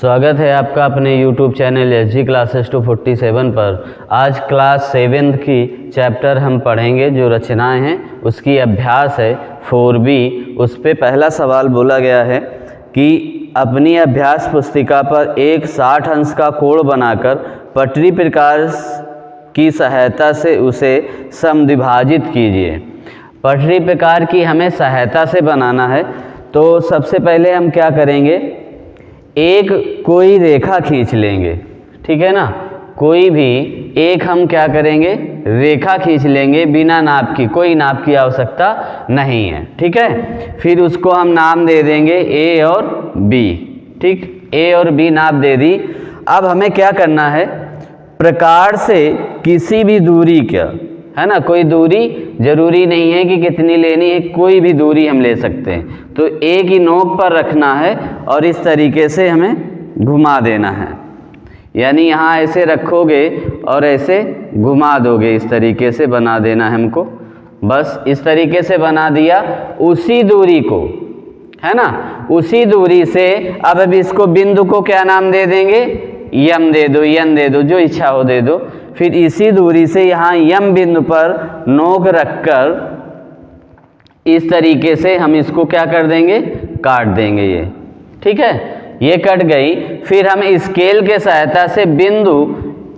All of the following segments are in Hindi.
स्वागत है आपका अपने YouTube चैनल SG क्लासेस 247 पर। आज क्लास 7th की चैप्टर हम पढ़ेंगे, जो रचनाएं हैं उसकी अभ्यास है 4B। उस पे पहला सवाल बोला गया है कि अपनी अभ्यास पुस्तिका पर एक 60 अंश का कोण बनाकर पटरी प्रकार की सहायता से उसे समद्विभाजित कीजिए। पटरी प्रकार की हमें सहायता से बनाना है, तो सबसे पहले हम क्या करेंगे, एक कोई रेखा खींच लेंगे, ठीक है ना। कोई भी एक हम क्या करेंगे, रेखा खींच लेंगे बिना नाप की, कोई नाप की आवश्यकता नहीं है, ठीक है। फिर उसको हम नाम दे देंगे ए और बी, ठीक, ए और बी नाप दे दी। अब हमें क्या करना है, प्रकार से किसी भी दूरी का, है ना, कोई दूरी जरूरी नहीं है कि कितनी लेनी है, कोई भी दूरी हम ले सकते हैं। तो एक ही नोक पर रखना है और इस तरीके से हमें घुमा देना है, यानी यहाँ ऐसे रखोगे और ऐसे घुमा दोगे, इस तरीके से बना देना है हमको। बस इस तरीके से बना दिया। उसी दूरी को, है ना, उसी दूरी से अब इसको बिंदु को क्या नाम दे देंगे, यम दे दो, यन दे दो, जो इच्छा हो दे दो। फिर इसी दूरी से यहाँ यम बिंदु पर नोक रखकर इस तरीके से हम इसको क्या कर देंगे, काट देंगे ये, ठीक है। ये कट गई। फिर हम स्केल के सहायता से बिंदु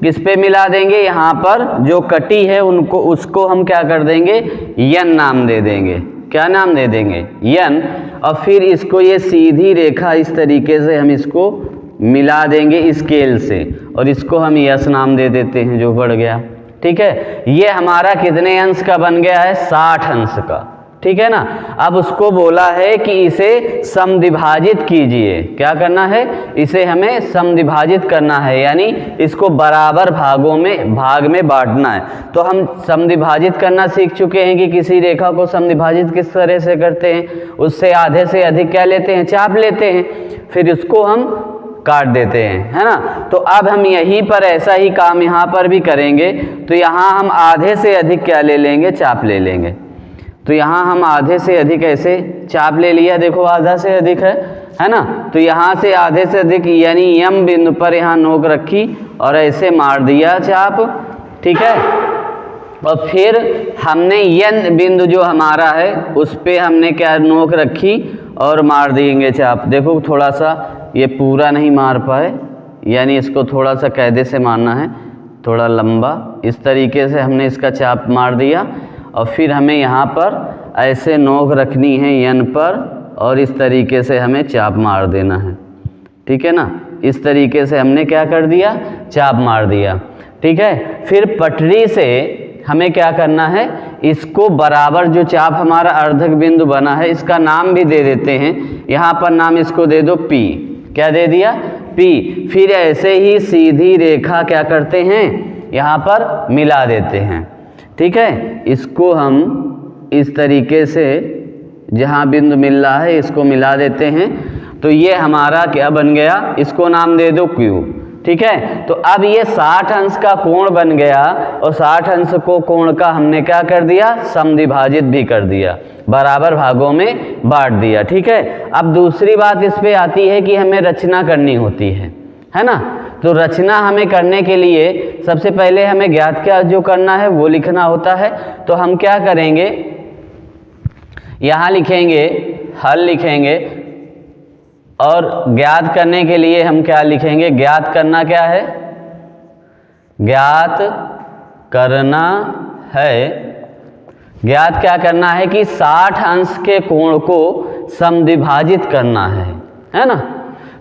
किस पे मिला देंगे, यहाँ पर जो कटी है उनको, उसको हम क्या कर देंगे, यन नाम दे देंगे। क्या नाम दे देंगे, यन। और फिर इसको ये सीधी रेखा इस तरीके से हम इसको मिला देंगे स्केल से, और इसको हम यस नाम दे देते हैं, जो बढ़ गया, ठीक है। ये हमारा कितने अंश का बन गया है, 60 अंश का, ठीक है ना। अब उसको बोला है कि इसे समद्विभाजित कीजिए। क्या करना है, इसे हमें समद्विभाजित करना है, यानी इसको बराबर भाग में बांटना है। तो हम समद्विभाजित करना सीख चुके हैं कि किसी रेखा को समद्विभाजित किस तरह से करते हैं, उससे आधे से अधिक क्या लेते हैं, चाप लेते हैं, फिर उसको हम काट देते हैं, है ना। तो अब हम यहीं पर ऐसा ही काम यहाँ पर भी करेंगे। तो यहाँ हम आधे से अधिक क्या ले लेंगे, चाप ले लेंगे। तो यहाँ हम आधे से अधिक ऐसे चाप ले लिया, देखो आधा से अधिक है ना। तो यहाँ से आधे से अधिक यानी यम बिंदु पर यहाँ नोक रखी और ऐसे मार दिया चाप, ठीक है। और फिर हमने यन बिंदु जो हमारा है उस पे हमने क्या नोक रखी और मार देंगे चाप। देखो थोड़ा सा ये पूरा नहीं मार पाए, यानी इसको थोड़ा सा कायदे से मारना है, थोड़ा लंबा, इस तरीके से हमने इसका चाप मार दिया। और फिर हमें यहाँ पर ऐसे नोक रखनी है यन पर, और इस तरीके से हमें चाप मार देना है, ठीक है ना। इस तरीके से हमने क्या कर दिया, चाप मार दिया, ठीक है। फिर पटरी से हमें क्या करना है, इसको बराबर जो चाप हमारा अर्धक बिंदु बना है, इसका नाम भी दे देते हैं। यहाँ पर नाम इसको दे दो पी। क्या दे दिया, पी। फिर ऐसे ही सीधी रेखा क्या करते हैं, यहाँ पर मिला देते हैं, ठीक है। इसको हम इस तरीके से जहाँ बिंदु मिल रहा है इसको मिला देते हैं। तो ये हमारा क्या बन गया, इसको नाम दे दो क्यू, ठीक है। तो अब ये 60 अंश का कोण बन गया, और 60 अंश को कोण का हमने क्या कर दिया, समद्विभाजित भी कर दिया, बराबर भागों में बांट दिया, ठीक है। अब दूसरी बात इस पे आती है कि हमें रचना करनी होती है ना। तो रचना हमें करने के लिए सबसे पहले हमें ज्ञात क्या जो करना है वो लिखना होता है। तो हम क्या करेंगे, यहाँ लिखेंगे हल लिखेंगे, और ज्ञात करने के लिए हम क्या लिखेंगे, ज्ञात करना क्या है, ज्ञात करना है, ज्ञात क्या करना है कि 60 अंश के कोण को समद्विभाजित करना है ना।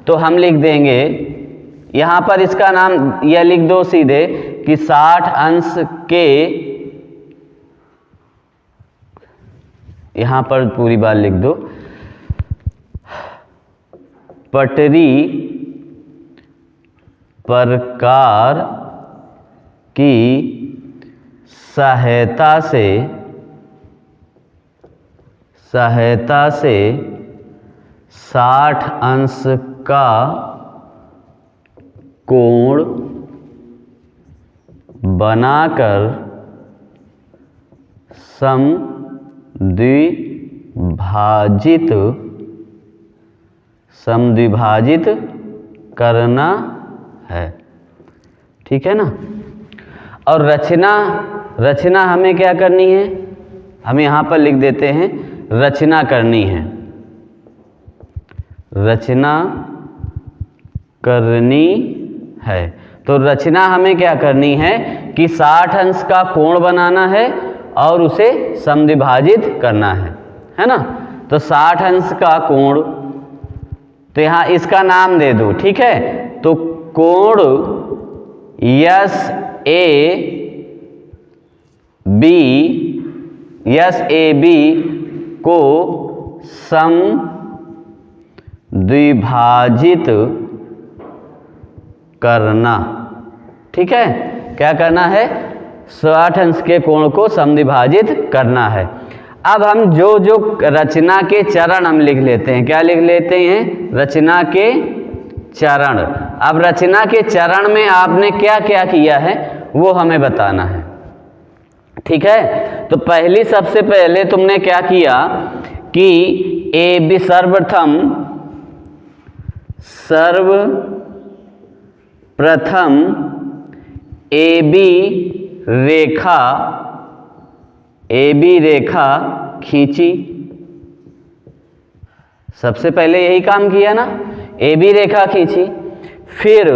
तो हम लिख देंगे यहाँ पर, इसका नाम यह लिख दो सीधे कि 60 अंश के, यहाँ पर पूरी बात लिख दो, पटरी प्रकार की सहायता से 60 अंश का कोण बनाकर समद्विभाजित करना है, ठीक है ना। और रचना हमें क्या करनी है, हम यहाँ पर लिख देते हैं रचना करनी है, रचना करनी है। तो रचना हमें क्या करनी है कि 60 अंश का कोण बनाना है और उसे समद्विभाजित करना है ना। तो 60 अंश का कोण, तो यहाँ इसका नाम दे दो, ठीक है। तो कोण SAB को समद्विभाजित करना, ठीक है। क्या करना है, 60 अंश के कोण को समद्विभाजित करना है। अब हम जो रचना के चरण हम लिख लेते हैं, क्या लिख लेते हैं, रचना के चरण। अब रचना के चरण में आपने क्या क्या किया है वो हमें बताना है, ठीक है। तो सबसे पहले तुमने क्या किया कि AB सर्वप्रथम AB रेखा खींची। सबसे पहले यही काम किया ना, AB रेखा खींची। फिर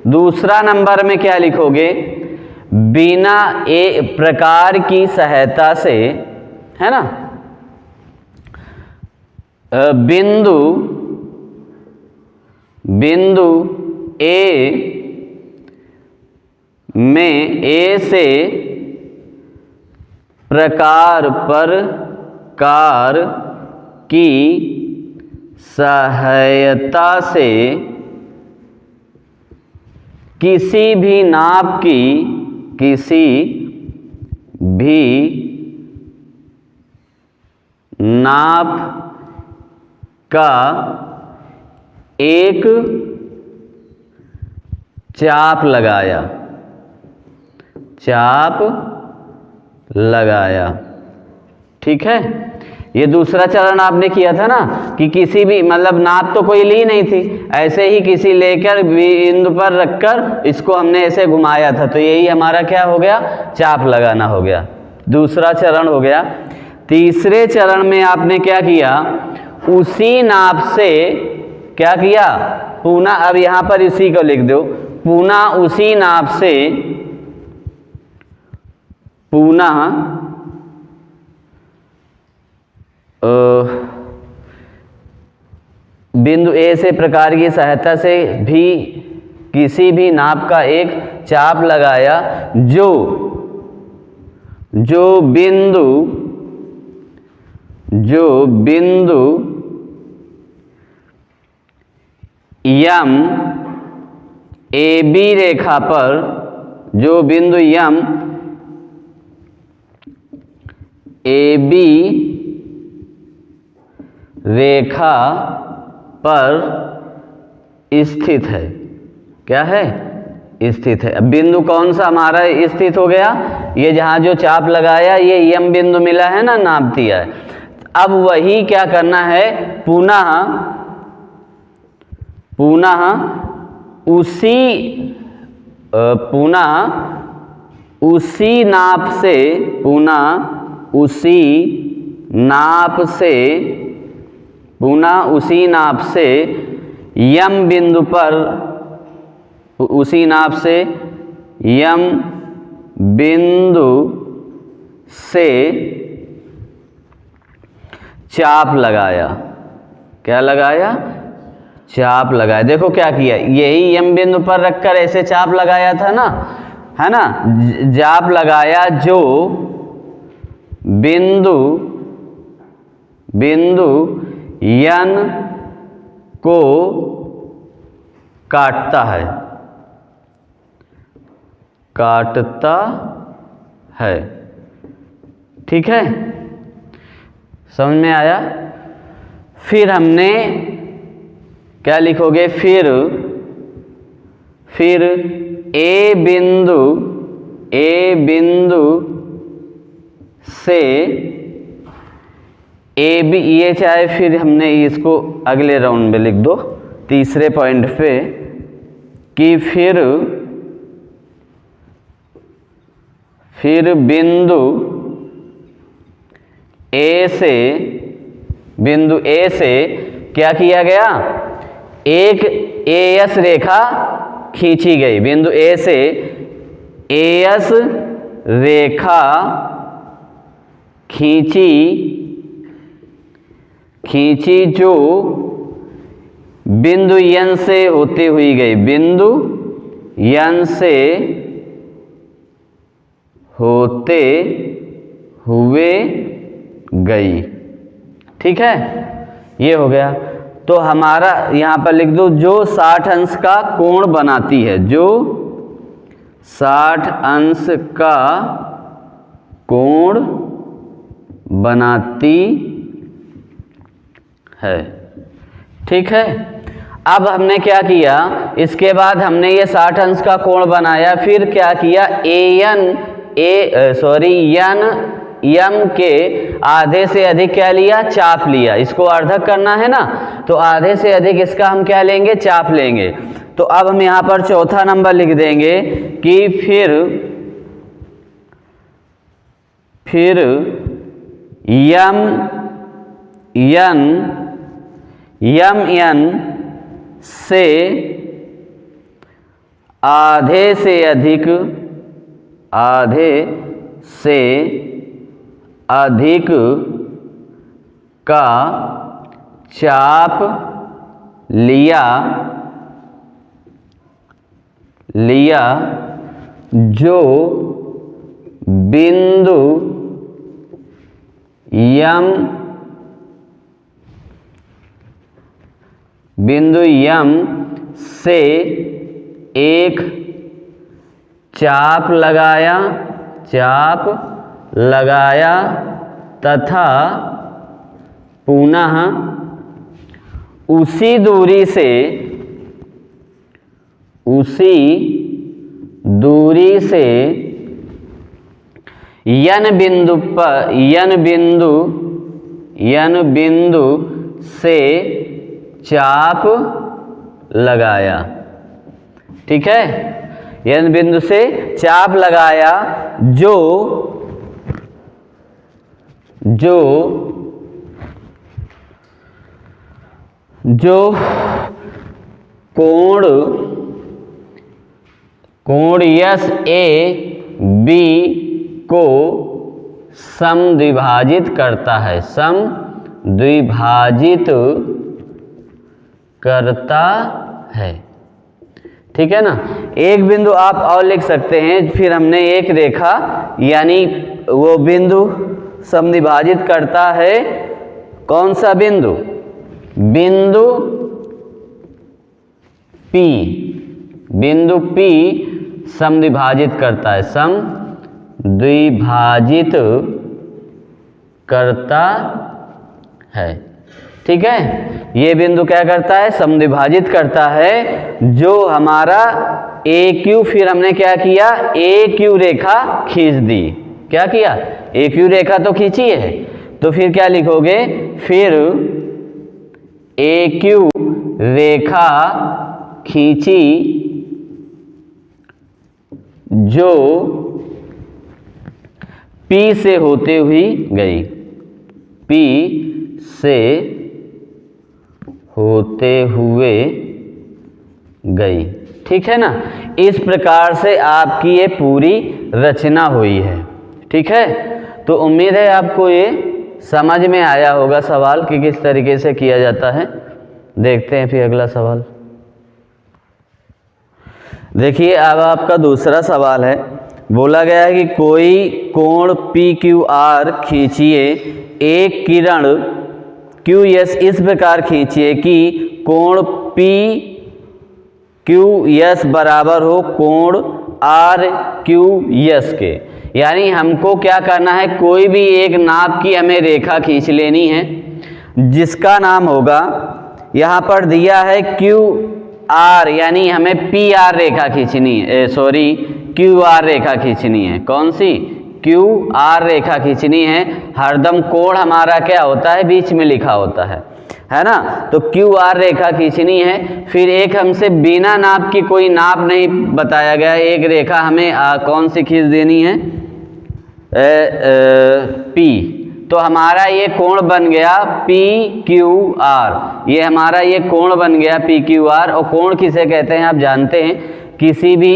दूसरा नंबर में क्या लिखोगे, बिना प्रकार की सहायता से, है ना, बिंदु A में A से प्रकार पर कार की सहायता से किसी भी नाप का एक चाप लगाया, ठीक है। ये दूसरा चरण आपने किया था ना कि किसी भी मतलब नाप तो कोई ली नहीं थी, ऐसे ही किसी लेकर बिंदु पर रखकर इसको हमने ऐसे घुमाया था, तो यही हमारा क्या हो गया, चाप लगाना हो गया, दूसरा चरण हो गया। तीसरे चरण में आपने क्या किया, उसी नाप से क्या किया, पुनः, अब यहाँ पर इसी को लिख दो, पुनः उसी नाप से बिंदु A से प्रकार की सहायता से भी किसी भी नाप का एक चाप लगाया जो बिंदु यम AB रेखा पर, जो बिंदु यम AB रेखा पर स्थित है। क्या है, स्थित है। अब बिंदु कौन सा हमारा स्थित हो गया, ये जहाँ जो चाप लगाया ये यम बिंदु मिला है ना, नाप दिया है। अब वही क्या करना है, पुनः उसी नाप से यम बिंदु पर, उसी नाप से यम बिंदु से चाप लगाया। क्या लगाया, चाप लगाया। देखो क्या किया, यही यम बिंदु पर रखकर ऐसे चाप लगाया था ना, है ना, चाप लगाया जो बिंदु यन को काटता है, ठीक है, समझ में आया। फिर हमने क्या लिखोगे, फिर ए बिंदु से AB, ये चाहे फिर हमने इसको अगले राउंड में लिख दो, तीसरे पॉइंट पे कि फिर बिंदु ए से क्या किया गया, एक एएस रेखा खींची गई। बिंदु ए से एएस रेखा खींची जो बिंदु एन से होती हुई गई, बिंदु एन से होते हुए गई। ठीक है, ये हो गया। तो हमारा यहाँ पर लिख दो, जो 60 अंश का कोण बनाती है, जो 60 अंश का कोण बनाती है। ठीक है, अब हमने क्या किया, इसके बाद हमने ये 60 अंश का कोण बनाया, फिर क्या किया, यम के आधे से अधिक क्या लिया, चाप लिया। इसको अर्धक करना है ना, तो आधे से अधिक इसका हम क्या लेंगे, चाप लेंगे। तो अब हम यहाँ पर चौथा नंबर लिख देंगे कि फिर यम एन से आधे से अधिक का चाप लिया जो बिंदु यम से एक चाप लगाया तथा पुनः उसी दूरी से यन बिंदु से चाप लगाया। ठीक है, यन बिंदु से चाप लगाया जो कोण यस ए बी को समद्विभाजित करता है। ठीक है ना, एक बिंदु आप और लिख सकते हैं। फिर हमने एक रेखा यानी वो बिंदु समद्विभाजित करता है, कौन सा बिंदु, बिंदु P समद्विभाजित करता है, समद्विभाजित करता है। ठीक है, ये बिंदु क्या करता है, समद्विभाजित करता है जो हमारा AQ। फिर हमने क्या किया, AQ रेखा खींच दी। क्या किया, AQ रेखा तो खींची है, तो फिर क्या लिखोगे, फिर AQ रेखा खींची जो P से होते हुई गई, P से होते हुए गई। ठीक है ना, इस प्रकार से आपकी ये पूरी रचना हुई है। ठीक है, तो उम्मीद है आपको ये समझ में आया होगा सवाल कि किस तरीके से किया जाता है। देखते हैं फिर अगला सवाल। देखिए, अब आपका दूसरा सवाल है। बोला गया है कि कोई कोण PQR खींचिए, एक किरण QS इस प्रकार खींचिए कि कोण PQS बराबर हो कोण RQS के। यानी हमको क्या करना है, कोई भी एक नाप की हमें रेखा खींच लेनी है जिसका नाम होगा, यहाँ पर दिया है QR, यानी हमें PR रेखा खींचनी है, QR रेखा खींचनी है। कौन सी, QR रेखा खींचनी है। हरदम कोण हमारा क्या होता है, बीच में लिखा होता है है ना। तो क्यू आर रेखा खींचनी है। फिर एक हमसे बिना नाप की, कोई नाप नहीं बताया गया, एक रेखा हमें कौन सी खींच देनी है, पी। तो हमारा ये कोण बन गया पी क्यू आर, ये हमारा ये कोण बन गया पी क्यू आर। और कोण किसे कहते हैं आप जानते हैं, किसी भी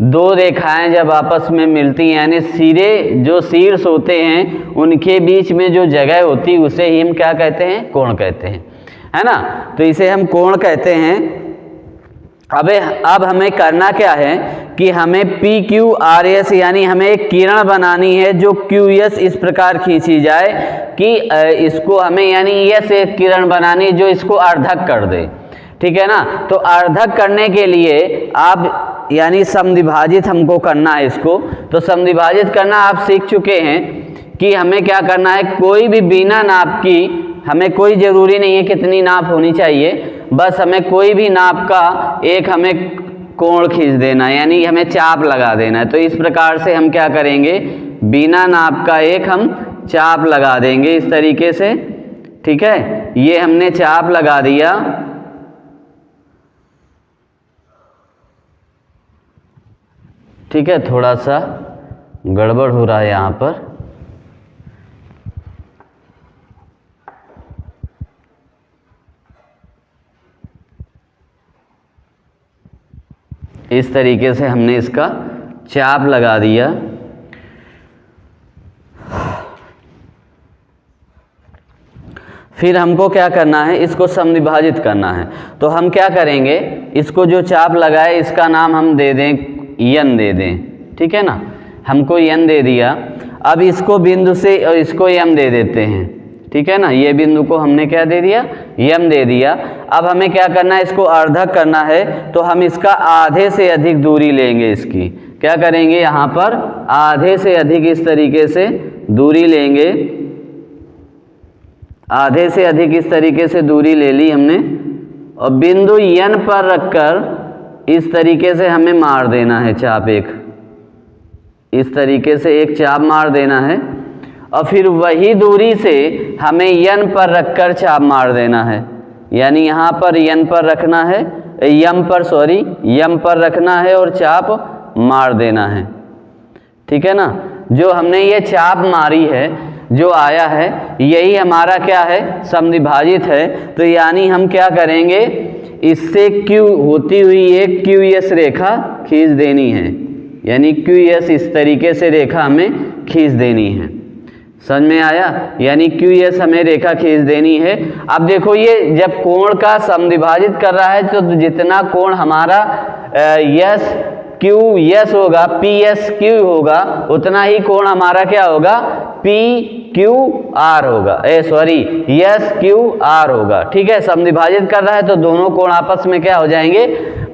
दो रेखाएं जब आपस में मिलती हैं, यानी सिरे जो शीर्ष होते हैं उनके बीच में जो जगह होती है उसे ही हम क्या कहते हैं, कोण कहते हैं, है ना। तो इसे हम कोण कहते हैं। अब हमें करना क्या है कि हमें पी क्यू आर एस यानी हमें एक किरण बनानी है जो क्यू एस इस प्रकार खींची जाए कि इसको हमें यानी यस एक किरण बनानी जो इसको अर्धक कर दे, ठीक है ना। तो अर्धक करने के लिए आप यानी समद्विभाजित हमको करना है इसको। तो समद्विभाजित करना आप सीख चुके हैं कि हमें क्या करना है, कोई भी बिना नाप की, हमें कोई ज़रूरी नहीं है कितनी नाप होनी चाहिए, बस हमें कोई भी नाप का एक हमें कोण खींच देना है, यानी हमें चाप लगा देना है। तो इस प्रकार से हम क्या करेंगे, बिना नाप का एक हम चाप लगा देंगे इस तरीके से, ठीक है। ये हमने चाप लगा दिया। ठीक है, थोड़ा सा गड़बड़ हो रहा है यहाँ पर। इस तरीके से हमने इसका चाप लगा दिया। फिर हमको क्या करना है, इसको समद्विभाजित करना है। तो हम क्या करेंगे, इसको जो चाप लगाए इसका नाम हम दे दें यन दे दें, ठीक है ना। हमको यन दे दिया। अब इसको बिंदु से और इसको यम दे देते हैं, ठीक है ना। ये बिंदु को हमने क्या दे दिया, यम दे दिया। अब हमें क्या करना है, इसको अर्धक करना है। तो हम इसका आधे से अधिक दूरी लेंगे, इसकी क्या करेंगे, यहाँ पर आधे से अधिक इस तरीके से दूरी लेंगे। आधे से अधिक इस तरीके से दूरी ले ली हमने और बिंदु यन पर रखकर इस तरीके से हमें मार देना है चाप, एक इस तरीके से एक चाप मार देना है। और फिर वही दूरी से हमें यन पर रखकर चाप मार देना है, यानी यहाँ पर यन पर रखना है, यम पर रखना है और चाप मार देना है, ठीक है ना। जो हमने ये चाप मारी है, जो आया है, यही हमारा क्या है, समद्विभाजित है। तो यानी हम क्या करेंगे, इससे क्यू होती हुई एक क्यू एस रेखा खींच देनी है, यानी क्यू एस इस तरीके से रेखा हमें खींच देनी है। समझ में आया, यानी क्यू एस हमें रेखा खींच देनी है। अब देखो ये जब कोण का समद्विभाजित कर रहा है तो जितना कोण हमारा यस क्यू यस होगा, पी एस क्यू होगा, उतना ही कोण हमारा क्या होगा, पी क्यू आर होगा, यस क्यू आर होगा, ठीक है। समद्विभाजित कर रहा है तो दोनों कोण आपस में क्या हो जाएंगे,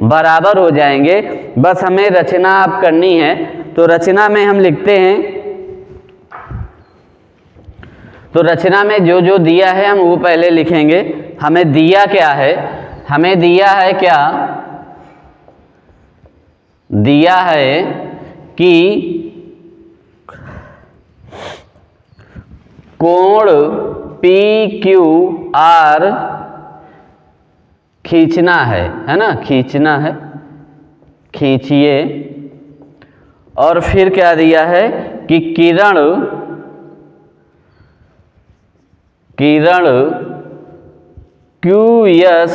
बराबर हो जाएंगे। बस हमें रचना अब करनी है। तो रचना में हम लिखते हैं, तो रचना में जो जो दिया है हम वो पहले लिखेंगे। हमें दिया क्या है, हमें दिया है क्या, दिया है कि कोण पी क्यू आर खींचना है ना, खींचना है, खींचिए। और फिर क्या दिया है कि किरण क्यू एस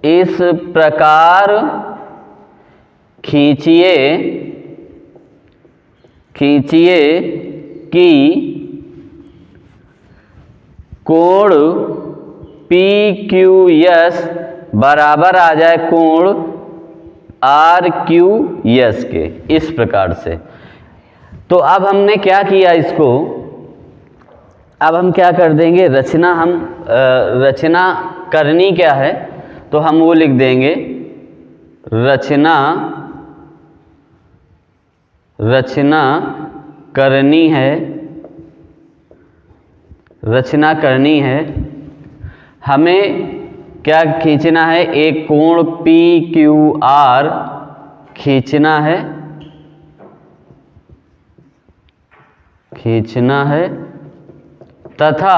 इस प्रकार खींचिए कि कोण पी क्यू एस बराबर आ जाए कोण आर क्यू एस के, इस प्रकार से। तो अब हमने क्या किया, इसको अब हम क्या कर देंगे, रचना हम रचना करनी क्या है, तो हम वो लिख देंगे, रचना करनी है, रचना करनी है। हमें क्या खींचना है, एक कोण पी क्यू आर खींचना है तथा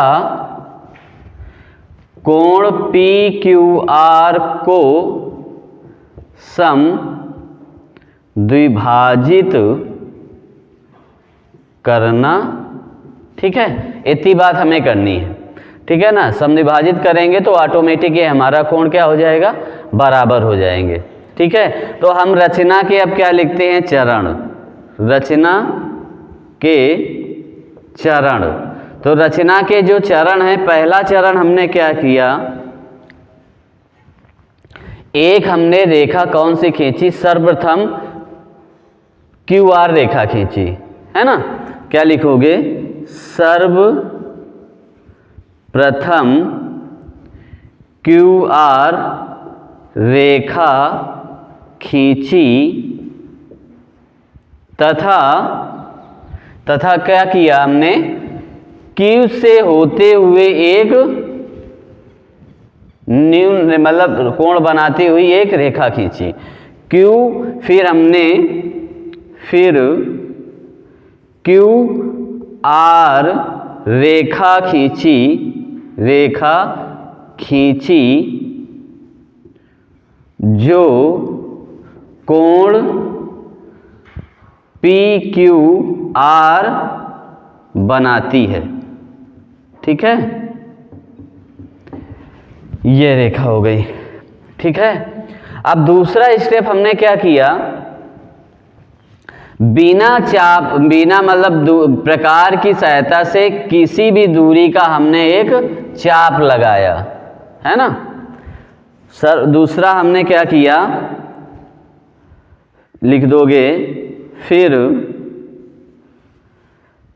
कोण PQR को सम द्विभाजित करना। ठीक है, इतनी बात हमें करनी है। ठीक है ना, समद्विभाजित करेंगे तो ऑटोमेटिक ये हमारा कोण क्या हो जाएगा, बराबर हो जाएंगे। ठीक है, तो हम रचना के अब क्या लिखते हैं, चरण। रचना के चरण, तो रचना के जो चरण है, पहला चरण हमने क्या किया, एक हमने रेखा कौन सी खींची, सर्वप्रथम QR रेखा खींची, है ना। क्या लिखोगे, सर्वप्रथम QR रेखा खींची तथा क्या किया हमने, Q से होते हुए एक न्यून मतलब कोण बनाती हुई एक रेखा खींची Q, फिर हमने QR रेखा खींची जो कोण PQR बनाती है। ठीक है, ये रेखा हो गई। ठीक है, अब दूसरा स्टेप हमने क्या किया, बिना मतलब प्रकार की सहायता से किसी भी दूरी का हमने एक चाप लगाया, है ना। दूसरा हमने क्या किया, लिख दोगे, फिर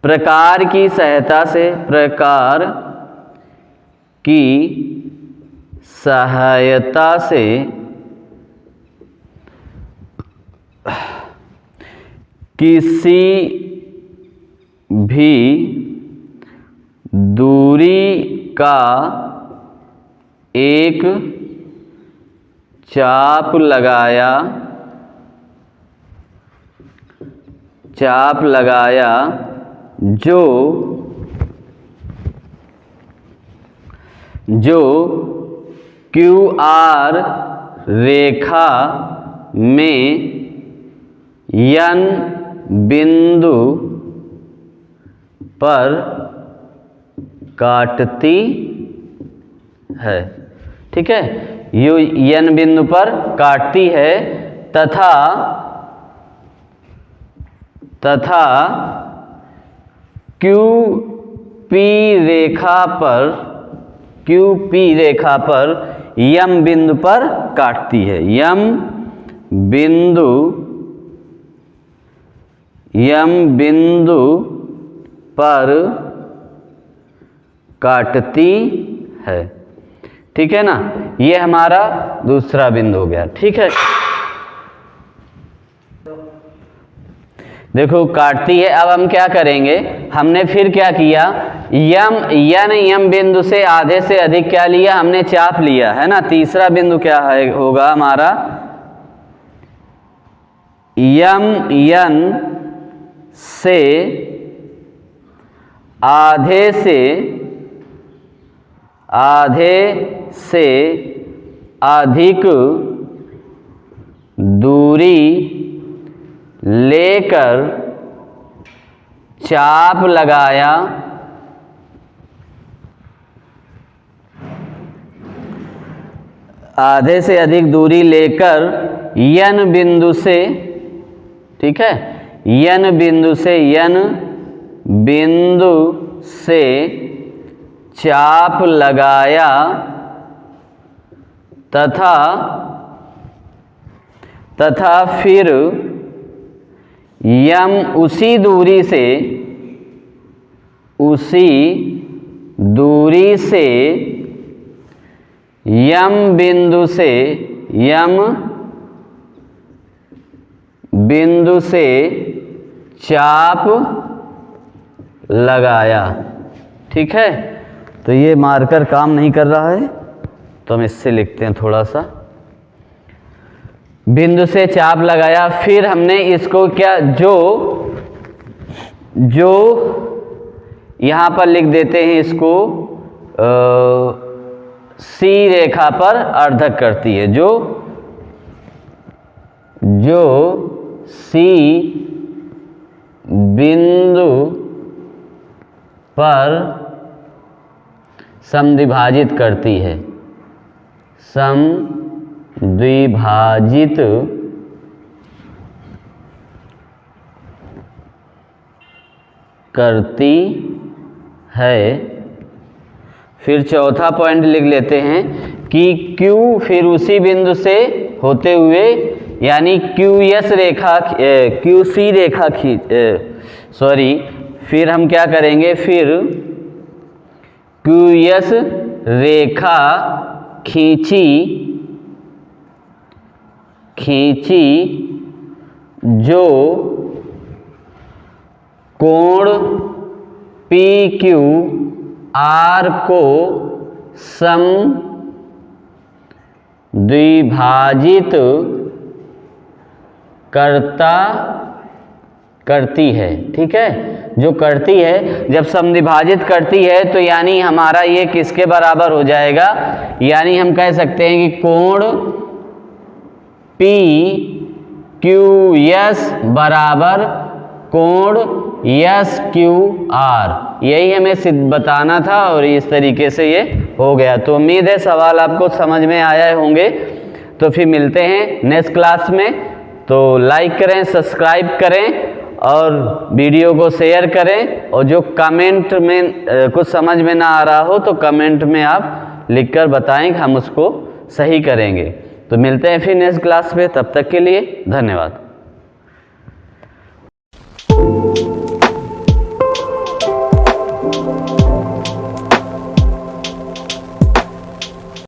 प्रकार की सहायता से किसी भी दूरी का एक चाप लगाया जो QR रेखा में N बिंदु पर काटती है। ठीक है, ये N बिंदु पर काटती है तथा QP रेखा पर M बिंदु पर काटती है। M बिंदु पर काटती है। ठीक है ना, ये हमारा दूसरा बिंदु हो गया। ठीक है, देखो काटती है। अब हम क्या करेंगे, हमने फिर क्या किया, M बिंदु से आधे से अधिक क्या लिया, हमने चाप लिया, है ना। तीसरा बिंदु क्या है, होगा हमारा N से आधे से अधिक दूरी लेकर चाप लगाया आधे से अधिक दूरी लेकर N बिंदु से, ठीक है, N बिंदु से चाप लगाया तथा फिर M उसी दूरी से M बिंदु से चाप लगाया। ठीक है, तो ये मार्कर काम नहीं कर रहा है तो हम इससे लिखते हैं थोड़ा सा। बिंदु से चाप लगाया, फिर हमने इसको क्या, जो यहाँ पर लिख देते हैं इसको सी रेखा पर अर्धक करती है, जो सी बिंदु पर समद्विभाजित करती है, समद्विभाजित करती है। फिर चौथा पॉइंट लिख लेते हैं कि Q फिर उसी बिंदु से होते हुए यानी QS रेखा QC रेखा फिर हम क्या करेंगे, फिर QS रेखा खींची जो कोण PQR को समद्विभाजित करती है। ठीक है, जो करती है, जब समद्विभाजित करती है तो यानी हमारा ये किसके बराबर हो जाएगा, यानी हम कह सकते हैं कि कोण PQS बराबर कोण SQR। यही हमें बताना था और इस तरीके से ये हो गया। तो उम्मीद है सवाल आपको समझ में आए होंगे। तो फिर मिलते हैं नेक्स्ट क्लास में। तो लाइक करें, सब्सक्राइब करें और वीडियो को शेयर करें, और जो कमेंट में कुछ समझ में ना आ रहा हो तो कमेंट में आप लिखकर बताएं, हम उसको सही करेंगे। तो मिलते हैं फिर नेक्स्ट क्लास में, तब तक के लिए धन्यवाद।